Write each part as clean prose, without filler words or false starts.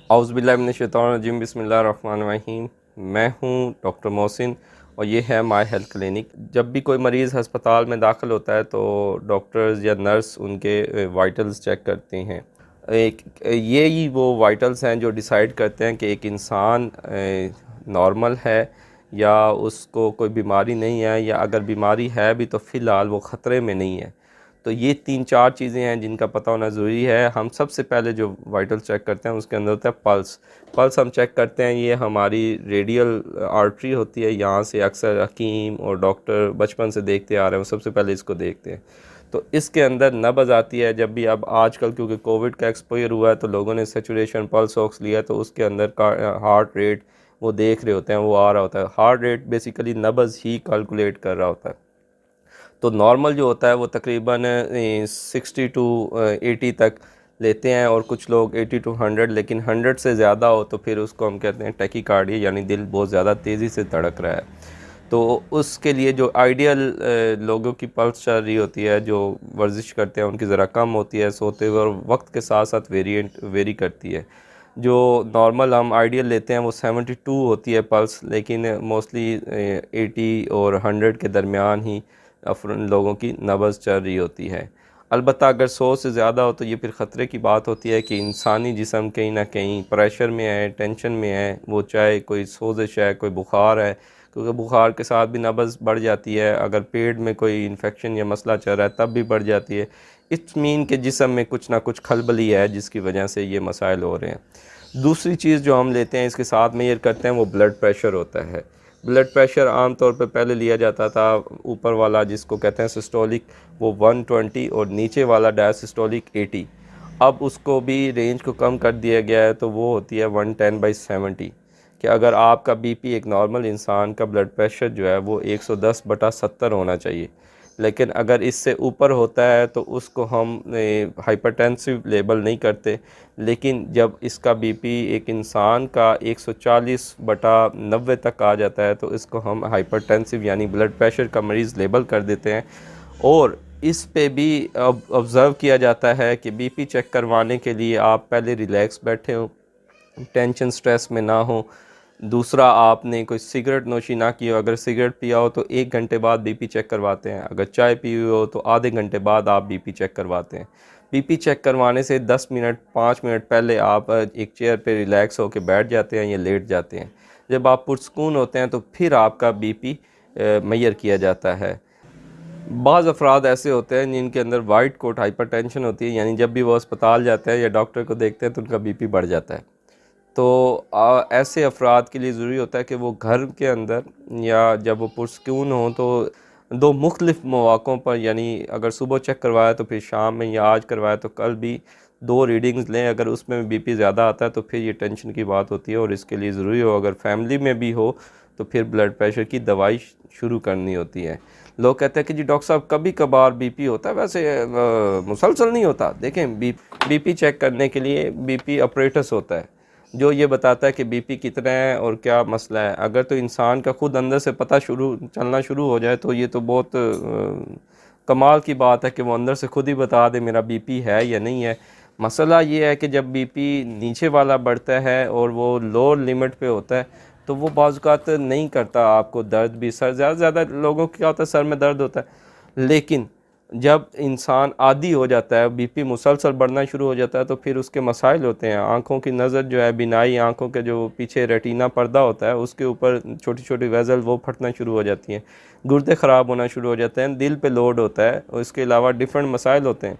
औज़ु बिल्लाहि मिनश्शैतानिर्रजीम बिस्मिल्लाहिर्रहमानिर्रहीम। मैं हूँ डॉक्टर मोहसिन और ये है माय हेल्थ क्लिनिक। जब भी कोई मरीज़ अस्पताल में दाखिल होता है तो डॉक्टर्स या नर्स उनके वाइटल्स चेक करते हैं। एक ये ही वो वाइटल्स हैं जो डिसाइड करते हैं कि एक इंसान नॉर्मल है या उसको कोई बीमारी नहीं है, या अगर बीमारी है भी तो फ़िलहाल वो ख़तरे में नहीं है। तो ये 3-4 चीज़ें हैं जिनका पता होना ज़रूरी है। हम सबसे पहले जो वाइटल चेक करते हैं उसके अंदर होता है पल्स। पल्स हम चेक करते हैं, ये हमारी रेडियल आर्टरी होती है, यहाँ से अक्सर हकीम और डॉक्टर बचपन से देखते आ रहे हैं, वो सबसे पहले इसको देखते हैं। तो इसके अंदर नब्ज़ आती है जब भी, अब आजकल क्योंकि कोविड का एक्सपोजर हुआ है तो लोगों ने सैचुरेशन पल्स ऑक्स लिया, तो उसके अंदर का हार्ट रेट वो देख रहे होते हैं, वो आ रहा होता है। हार्ट रेट बेसिकली नब्ज़ ही कैलकुलेट कर रहा होता है। तो नॉर्मल जो होता है वो तकरीबन 60 टू 80 तक लेते हैं, और कुछ लोग 80 टू 100, लेकिन 100 से ज़्यादा हो तो फिर उसको हम कहते हैं टैकीकार्डिया, यानी दिल बहुत ज़्यादा तेज़ी से धड़क रहा है। तो उसके लिए जो आइडियल लोगों की पल्स चल रही होती है, जो वर्जिश करते हैं, उनकी ज़रा कम होती है सोते हुए, और वक्त के साथ साथ वेरी करती है। जो नॉर्मल हम आइडियल लेते हैं वो 72 होती है पल्स, लेकिन मोस्टली 80 और 100 के दरमियान ही लोगों की नब्ज़ चल रही होती है। अलबत्ता अगर 100 से ज़्यादा हो तो ये फिर ख़तरे की बात होती है कि इंसानी जिस्म कहीं ना कहीं प्रेशर में है, टेंशन में है, वो चाहे कोई सोजिश है, कोई बुखार है, क्योंकि बुखार के साथ भी नब्ज़ बढ़ जाती है। अगर पेट में कोई इन्फेक्शन या मसला चल रहा है तब भी बढ़ जाती है। इट्स मीन के जिस्म में कुछ ना कुछ खलबली है जिसकी वजह से ये मसाइल हो रहे हैं। दूसरी चीज़ जो हम लेते हैं इसके साथ मेजर करते हैं वो ब्लड प्रेशर होता है। ब्लड प्रेशर आम तौर पे पहले लिया जाता था, ऊपर वाला जिसको कहते हैं सिस्टोलिक वो 120, और नीचे वाला डायसिस्टोलिक 80। अब उसको भी रेंज को कम कर दिया गया है, तो वो होती है 110/70, कि अगर आपका बीपी, एक नॉर्मल इंसान का ब्लड प्रेशर जो है वो 110/70 होना चाहिए, लेकिन अगर इससे ऊपर होता है तो उसको हम हाइपरटेंसिव लेबल नहीं करते। लेकिन जब इसका बीपी एक इंसान का 140/90 तक आ जाता है तो इसको हम हाइपरटेंसिव यानी ब्लड प्रेशर का मरीज़ लेबल कर देते हैं। और इस पे भी अब ऑब्ज़र्व किया जाता है कि बीपी चेक करवाने के लिए आप पहले रिलैक्स बैठे हों, टेंशन स्ट्रेस में ना हो। दूसरा, आपने कोई सिगरेट नोशी ना की हो। अगर सिगरेट पिया हो तो 1 घंटे बाद बीपी चेक करवाते हैं। अगर चाय पी हुई हो तो आधे घंटे बाद आप बीपी चेक करवाते हैं। बीपी चेक करवाने से 10 मिनट 5 मिनट पहले आप एक चेयर पे रिलैक्स होकर बैठ जाते हैं या लेट जाते हैं। जब आप पुरसकून होते हैं तो फिर आपका बीपी मेजर किया जाता है। बाज़ अफराद ऐसे होते हैं जिनके अंदर वाइट कोट हाइपरटेंशन होती है, यानी जब भी वो अस्पताल जाते हैं या डॉक्टर को देखते हैं तो उनका बीपी बढ़ जाता है। तो ऐसे अफराद के लिए ज़रूरी होता है कि वो घर के अंदर या जब वो पुरसकून हों तो दो मुख्तलिफ़ मौक़ों पर, यानी अगर सुबह चेक करवाया तो फिर शाम में, या आज करवाया तो कल भी 2 रीडिंग्स लें। अगर उसमें बीपी ज़्यादा आता है तो फिर ये टेंशन की बात होती है, और इसके लिए ज़रूरी हो अगर फैमिली में भी हो तो फिर ब्लड प्रेशर की दवाई शुरू करनी होती है। लोग कहते हैं कि जी डॉक्टर साहब कभी कभार बीपी होता है, वैसे मुसलसल नहीं होता। देखें, बीपी चेक करने के लिए बीपी ऑपरेटस होता है जो ये बताता है कि बीपी कितना है और क्या मसला है। अगर तो इंसान का खुद अंदर से पता चलना शुरू हो जाए तो ये तो बहुत कमाल की बात है कि वो अंदर से खुद ही बता दे मेरा बीपी है या नहीं है। मसला ये है कि जब बीपी नीचे वाला बढ़ता है और वो लोअर लिमिट पे होता है तो वो बाज़ नहीं करता आपको दर्द भी। सर ज़्यादा लोगों को क्या होता है, सर में दर्द होता है। लेकिन जब इंसान आदी हो जाता है, बीपी मुसलसल बढ़ना शुरू हो जाता है, तो फिर उसके मसाइल होते हैं। आँखों की नज़र जो है, बिनाई, आँखों के जो पीछे रेटिना पर्दा होता है उसके ऊपर छोटी छोटी वेज़ल वो फटना शुरू हो जाती हैं, गुर्दे ख़राब होना शुरू हो जाते हैं, दिल पे लोड होता है, और इसके अलावा डिफरेंट मसाइल होते हैं।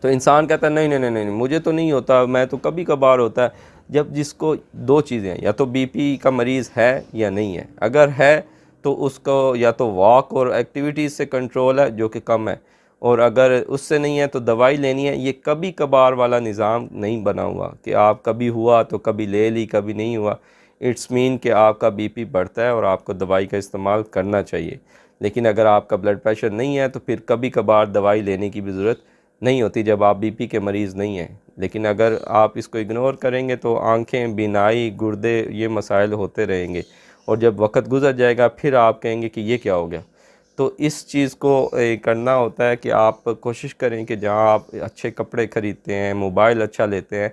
तो इंसान कहता है नहीं नहीं नहीं नहीं, मुझे तो नहीं होता, मैं तो कभी कभार होता है। जब जिसको दो चीज़ें, या तो बीपी का मरीज़ है या नहीं है। अगर है तो उसको या तो वॉक और एक्टिविटीज़ से कंट्रोल है जो कि कम है, और अगर उससे नहीं है तो दवाई लेनी है। ये कभी कभार वाला निज़ाम नहीं बना हुआ कि आप कभी हुआ तो कभी ले ली, कभी नहीं हुआ। इट्स मीन कि आपका बीपी बढ़ता है और आपको दवाई का इस्तेमाल करना चाहिए। लेकिन अगर आपका ब्लड प्रेशर नहीं है तो फिर कभी कभार दवाई लेने की भी ज़रूरत नहीं होती जब आप बीपी के मरीज़ नहीं हैं। लेकिन अगर आप इसको इग्नोर करेंगे तो आँखें, बिनाई, गुर्दे, ये मसाइल होते रहेंगे, और जब वक्त गुज़र जाएगा फिर आप कहेंगे कि ये क्या हो गया। तो इस चीज़ को करना होता है कि आप कोशिश करें कि जहाँ आप अच्छे कपड़े ख़रीदते हैं, मोबाइल अच्छा लेते हैं,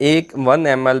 1 ml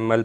ml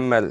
ml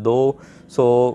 200